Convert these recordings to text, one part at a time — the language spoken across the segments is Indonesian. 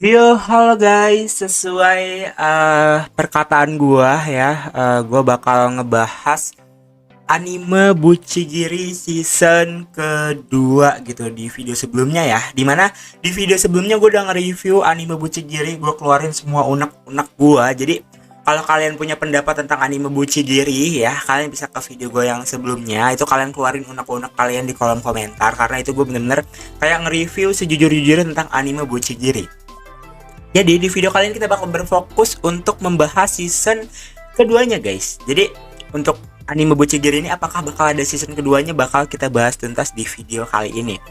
Halo guys, sesuai perkataan gua ya, gua bakal ngebahas anime Bucigiri season kedua gitu di video sebelumnya ya. Dimana di video sebelumnya gue udah nge-review anime Bucigiri, gue keluarin semua unek-unek gua. Jadi kalau kalian punya pendapat tentang anime Bucigiri ya, kalian bisa ke video gue yang sebelumnya. Itu kalian keluarin unek-unek kalian di kolom komentar, karena itu gue bener-bener kayak nge-review sejujur-jujurnya tentang anime Bucigiri. Jadi di video kali ini kita bakal berfokus untuk membahas season keduanya guys. Jadi untuk anime Bucigiri ini apakah bakal ada season keduanya, bakal kita bahas tuntas di video kali ini.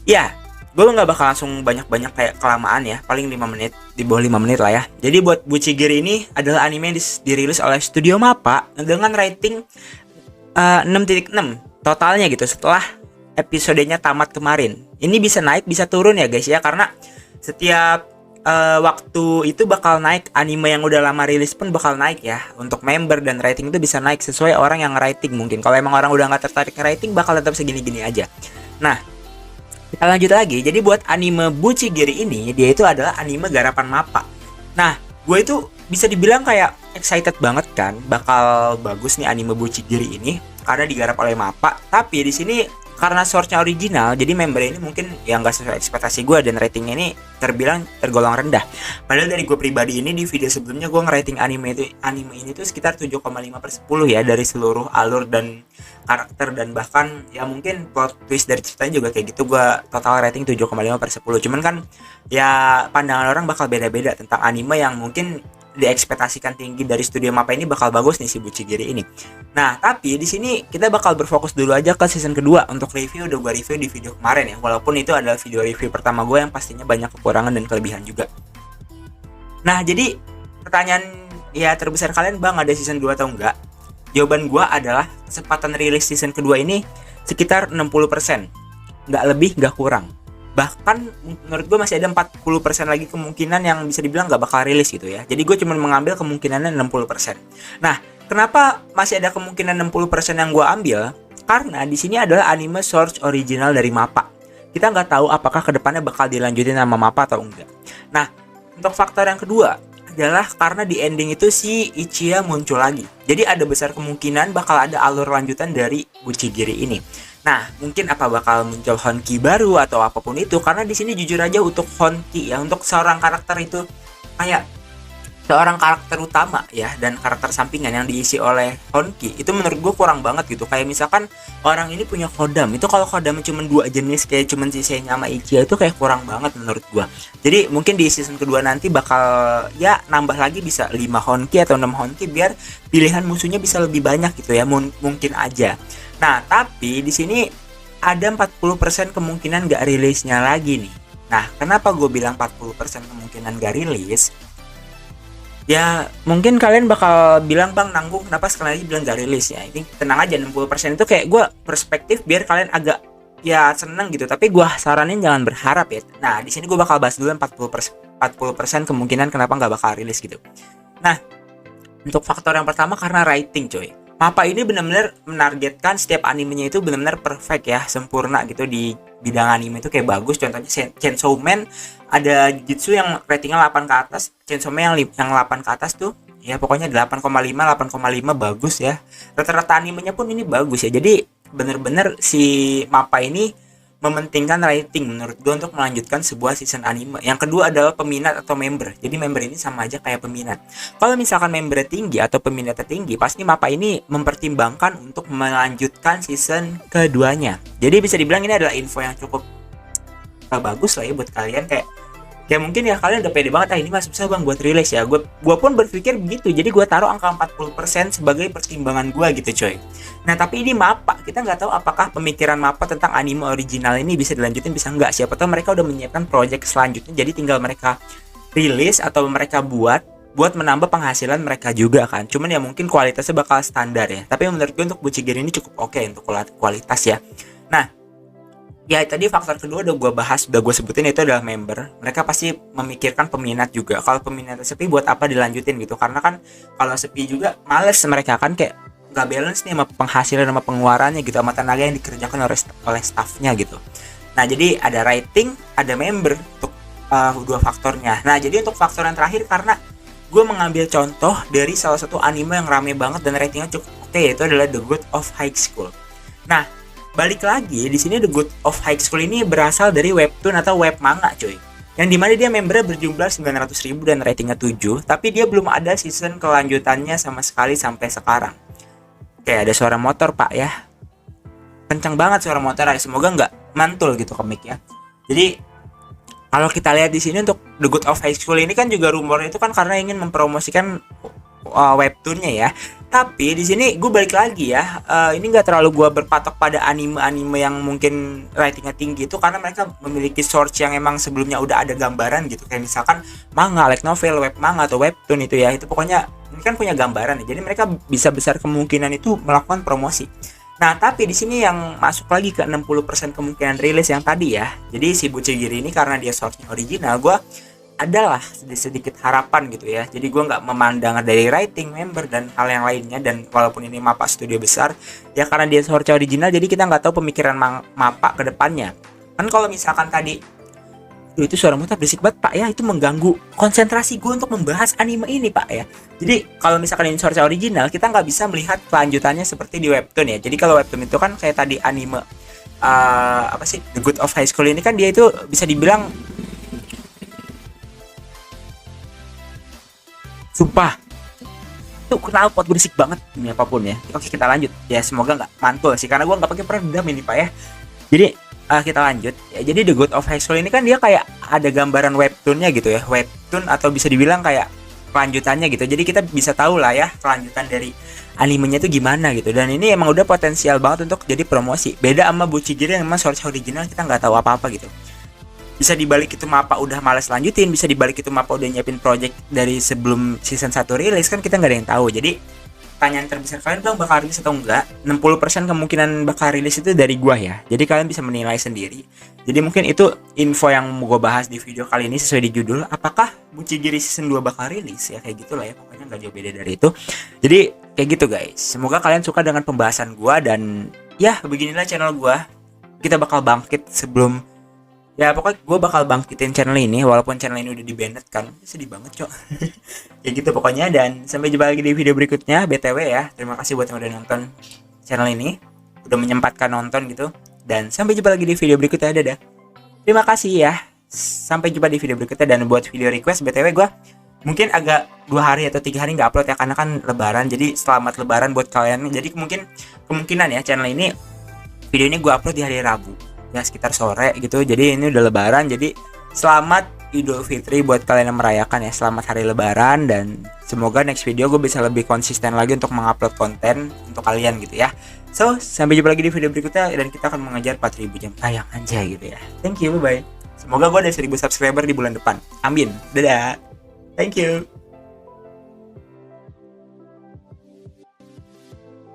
Ya, gue nggak bakal langsung banyak-banyak kayak kelamaan ya, paling 5 menit, di bawah 5 menit lah ya. Jadi buat Bucigiri ini adalah anime yang dirilis oleh Studio Mappa dengan rating 6.6 totalnya gitu setelah episodenya tamat kemarin. Ini bisa naik bisa turun ya guys ya, karena setiap waktu itu bakal naik. Anime yang udah lama rilis pun bakal naik ya. Untuk member dan rating itu bisa naik sesuai orang yang rating. Mungkin kalau emang orang udah nggak tertarik ke rating, bakal tetap segini-gini aja. Nah, kita lanjut lagi. Jadi buat anime Bucigiri ini, dia itu adalah anime garapan Mappa. Nah, gue itu bisa dibilang kayak excited banget kan, bakal bagus nih anime Bucigiri ini karena digarap oleh Mappa. Tapi di sini karena source-nya original, jadi member ini mungkin yang gak sesuai ekspektasi gue, dan ratingnya ini terbilang tergolong rendah. Padahal dari gue pribadi ini di video sebelumnya gue ngerating anime ini tuh sekitar 7,5/10 ya, dari seluruh alur dan karakter, dan bahkan ya mungkin plot twist dari ceritanya juga kayak gitu. Gue total rating 7,5/10. Cuman kan ya pandangan orang bakal beda-beda tentang anime yang mungkin diekspektasikan tinggi dari Studio Mappa ini bakal bagus nih si Bucigiri ini. Nah, tapi di sini kita bakal berfokus dulu aja ke season kedua. Untuk review udah gue review di video kemarin ya, walaupun itu adalah video review pertama gue yang pastinya banyak kekurangan dan kelebihan juga. Nah, jadi pertanyaan ya terbesar kalian, bang ada season 2 atau enggak? Jawaban gue adalah kesempatan rilis season kedua ini sekitar 60%. Nggak lebih, nggak kurang. Bahkan menurut gue masih ada 40% lagi kemungkinan yang bisa dibilang nggak bakal rilis gitu ya. Jadi gue cuma mengambil kemungkinannya 60%. Nah, kenapa masih ada kemungkinan 60% yang gue ambil? Karena di sini adalah anime source original dari Mappa. Kita nggak tahu apakah kedepannya bakal dilanjutin sama Mappa atau enggak. Nah, untuk faktor yang kedua adalah karena di ending itu si Ichiya muncul lagi. Jadi ada besar kemungkinan bakal ada alur lanjutan dari Bucigiri ini. Nah, mungkin apa bakal muncul Honki baru atau apapun itu, karena di sini jujur aja untuk Honki ya, untuk seorang karakter itu kayak seorang karakter utama ya, dan karakter sampingan yang diisi oleh Honki itu menurut gue kurang banget gitu. Kayak misalkan orang ini punya kodam, itu kalau kodamnya cuma 2 jenis kayak cuma si Seiya sama Ichiya, itu kayak kurang banget menurut gue. Jadi mungkin di season kedua nanti bakal ya nambah lagi, bisa 5 Honki atau 6 Honki biar pilihan musuhnya bisa lebih banyak gitu ya, mungkin aja. Nah, tapi di sini ada 40% kemungkinan gak rilisnya lagi nih. Nah, kenapa gue bilang 40% kemungkinan gak rilis? Ya, mungkin kalian bakal bilang, bang nanggung kenapa sekali lagi bilang gak rilis ya. Ini tenang aja, 60% itu kayak gue perspektif biar kalian agak ya seneng gitu. Tapi gue saranin jangan berharap ya. Nah, di sini gue bakal bahas dulu 40% kemungkinan kenapa gak bakal rilis gitu. Nah, untuk faktor yang pertama karena writing coy. Mappa ini benar-benar menargetkan setiap animenya itu benar-benar perfect ya, sempurna gitu di bidang anime itu kayak bagus. Contohnya Chainsaw Man ada Jujutsu yang ratingnya 8 ke atas, Chainsaw Man yang 8 ke atas tuh ya pokoknya 8,5 bagus ya. Rata-rata animenya pun ini bagus ya. Jadi benar-benar si Mappa ini mementingkan rating menurut gue untuk melanjutkan sebuah season anime. Yang kedua adalah peminat atau member. Jadi member ini sama aja kayak peminat. Kalau misalkan membernya tinggi atau peminatnya tinggi, pasti Mappa ini mempertimbangkan untuk melanjutkan season keduanya. Jadi bisa dibilang ini adalah info yang cukup bagus lah ya buat kalian. Kayak mungkin ya kalian udah pede banget, ini mah susah bang buat rilis ya. Gue pun berpikir begitu. Jadi gue taruh angka 40% sebagai pertimbangan gue gitu coy. Nah, tapi ini Mappa, kita nggak tahu apakah pemikiran Mappa tentang anime original ini bisa dilanjutin, bisa nggak. Siapa tahu mereka udah menyiapkan project selanjutnya, jadi tinggal mereka rilis atau mereka buat menambah penghasilan mereka juga kan. Cuman ya mungkin kualitasnya bakal standar ya. Tapi menurut gue untuk Bucigiri ini cukup oke untuk kualitas ya. Nah, ya tadi faktor kedua udah gue bahas, udah gue sebutin, itu adalah member. Mereka pasti memikirkan peminat juga. Kalau peminatnya sepi, buat apa dilanjutin gitu. Karena kan kalau sepi juga males mereka kan, kayak gak balance nih sama penghasilan sama pengeluarannya gitu, sama tenaga yang dikerjakan oleh staffnya gitu. Nah, jadi ada writing, ada member. Untuk dua faktornya. Nah, jadi untuk faktor yang terakhir, karena gue mengambil contoh dari salah satu anime yang rame banget dan ratingnya cukup oke, yaitu adalah The Good of High School. Nah, balik lagi di sini The Good of High School ini berasal dari webtoon atau web manga, cuy. Yang dimana dia membernya berjumlah 900.000 dan ratingnya 7, tapi dia belum ada season kelanjutannya sama sekali sampai sekarang. Oke, ada suara motor, Pak, ya. Kencang banget suara motor, semoga nggak mantul gitu ke mic ya. Jadi kalau kita lihat di sini untuk The Good of High School ini kan juga rumornya itu kan karena ingin mempromosikan webtoonnya ya. Tapi di sini gue balik lagi ya, ini nggak terlalu gue berpatok pada anime-anime yang mungkin ratingnya tinggi itu karena mereka memiliki source yang emang sebelumnya udah ada gambaran gitu, kayak misalkan manga, light novel, web manga atau webtoon itu ya, itu pokoknya ini kan punya gambaran ya, jadi mereka bisa besar kemungkinan itu melakukan promosi. Nah, tapi di sini yang masuk lagi ke 60% kemungkinan rilis yang tadi ya. Jadi si Bucegiri ini karena dia source-nya original, gue adalah sedikit harapan gitu ya. Jadi gue nggak memandang dari writing, member dan hal yang lainnya. Dan walaupun ini MAPPA studio besar, ya karena dia source original, jadi kita nggak tahu pemikiran MAPPA ke depannya. Kan kalau misalkan tadi, itu suara motor berisik banget, Pak ya, itu mengganggu konsentrasi gue untuk membahas anime ini, Pak ya. Jadi kalau misalkan ini source original, kita nggak bisa melihat kelanjutannya seperti di webtoon ya. Jadi kalau webtoon itu kan kayak tadi anime apa sih, The Good of High School ini kan dia itu bisa dibilang, sumpah itu knalpot berisik banget ini apapun ya. Oke, kita lanjut ya, semoga nggak mantul sih karena gue nggak pakai peredam ini, Pak ya. Jadi kita lanjut ya. Jadi The Good of High School ini kan dia kayak ada gambaran webtoonnya gitu ya, webtoon atau bisa dibilang kayak kelanjutannya gitu. Jadi kita bisa tahu lah ya kelanjutan dari animenya itu gimana gitu. Dan ini emang udah potensial banget untuk jadi promosi. Beda sama Bucigiri yang emang source original kita nggak tahu apa-apa gitu. Bisa dibalik itu MAPPA udah malas lanjutin, bisa dibalik itu MAPPA udah nyiapin project dari sebelum season 1 rilis, kan kita nggak ada yang tahu. Jadi pertanyaan terbesar kalian bilang bakal rilis atau enggak, 60% kemungkinan bakal rilis itu dari gua ya. Jadi kalian bisa menilai sendiri. Jadi mungkin itu info yang mau gua bahas di video kali ini sesuai di judul, apakah Bucigiri season 2 bakal rilis ya, kayak gitulah ya, pokoknya nggak jauh beda dari itu. Jadi kayak gitu guys. Semoga kalian suka dengan pembahasan gua dan ya beginilah channel gua. Kita bakal bangkit sebelum, ya pokoknya gue bakal bangkitin channel ini walaupun channel ini udah di-banned kan. Sedih banget, Cok. Ya gitu pokoknya, dan sampai jumpa lagi di video berikutnya. BTW ya, terima kasih buat yang udah nonton channel ini, udah menyempatkan nonton gitu. Dan sampai jumpa lagi di video berikutnya. Dadah. Terima kasih ya. Sampai jumpa di video berikutnya. Dan buat video request BTW gue mungkin agak 2 hari atau 3 hari nggak upload ya, karena kan lebaran. Jadi selamat lebaran buat kalian. Jadi kemungkinan ya channel ini, video ini gue upload di hari Rabu ya, sekitar sore gitu. Jadi ini udah lebaran, jadi selamat Idul Fitri buat kalian yang merayakan ya. Selamat hari lebaran, dan semoga next video gue bisa lebih konsisten lagi untuk mengupload konten untuk kalian gitu ya. So, sampai jumpa lagi di video berikutnya, dan kita akan mengejar 4.000 jam tayang aja gitu ya. Thank you, bye bye. Semoga gue ada 1.000 subscriber di bulan depan, amin. Dadah, thank you.